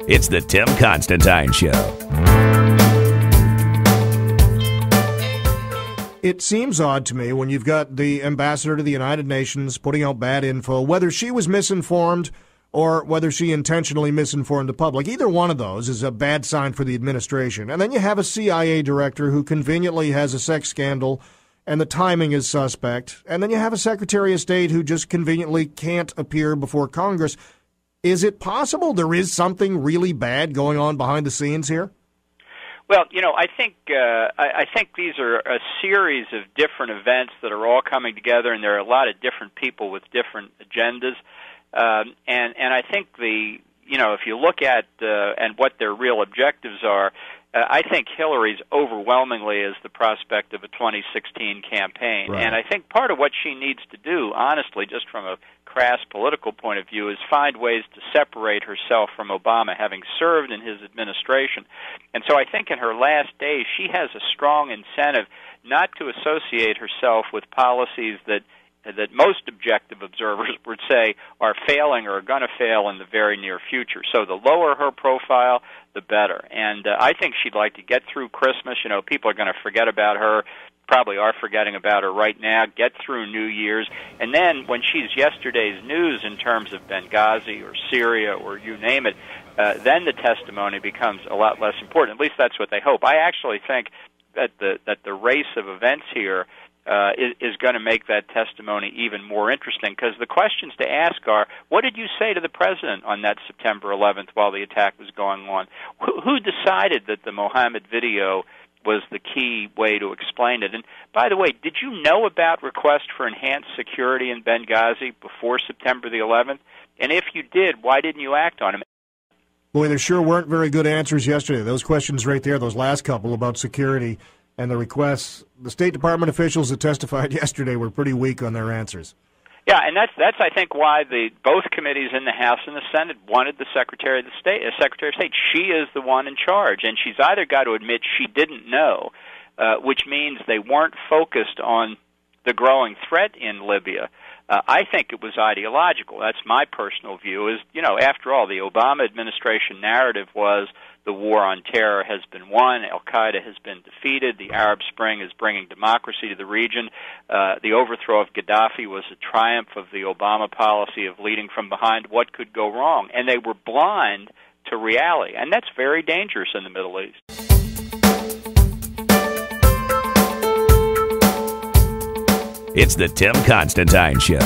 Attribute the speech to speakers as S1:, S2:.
S1: It's the Tim Constantine Show.
S2: It seems odd to me when you've got the ambassador to the United Nations putting out bad info, whether she was misinformed or whether she intentionally misinformed the public. Either one of those is a bad sign for the administration. And then you have a CIA director who conveniently has a sex scandal and the timing is suspect. And then you have a Secretary of State who just conveniently can't appear before Congress. Is it possible there is something really bad going on behind the scenes here?
S3: Well, I think these are a series of different events that are all coming together, and there are a lot of different people with different agendas. And I think if you look at and what their real objectives are, I think Hillary's overwhelmingly is the prospect of a 2016 campaign.
S2: Right.
S3: And I think part of what she needs to do, honestly, just from a crass political point of view, is find ways to separate herself from Obama, having served in his administration. And so I think in her last days, she has a strong incentive not to associate herself with policies that most objective observers would say are failing or are going to fail in the very near future. So the lower her profile, the better. And I think she'd like to get through Christmas. People are going to forget about her, probably are forgetting about her right now, get through New Year's, and then when she's yesterday's news in terms of Benghazi or Syria or you name it, then the testimony becomes a lot less important. At least that's what they hope. I actually think that the race of events here is going to make that testimony even more interesting, because the questions to ask are, what did you say to the president on that September 11th while the attack was going on? Who decided that the Mohammed video was the key way to explain it? And by the way, did you know about requests for enhanced security in Benghazi before September the 11th? And if you did, why didn't you act on them?
S2: Boy, there sure weren't very good answers yesterday. Those questions right there, those last couple about security and the requests, the State Department officials that testified yesterday were pretty weak on their answers.
S3: Yeah, and that's I think why both committees in the House and the Senate wanted the Secretary of State. She is the one in charge, and she's either got to admit she didn't know, which means they weren't focused on the growing threat in Libya. I think it was ideological. That's my personal view. After all, the Obama administration narrative was the war on terror has been won, Al-Qaeda has been defeated, the Arab Spring is bringing democracy to the region, the overthrow of Gaddafi was a triumph of the Obama policy of leading from behind. What could go wrong? And they were blind to reality, and that's very dangerous in the Middle East.
S1: It's the Tim Constantine Show.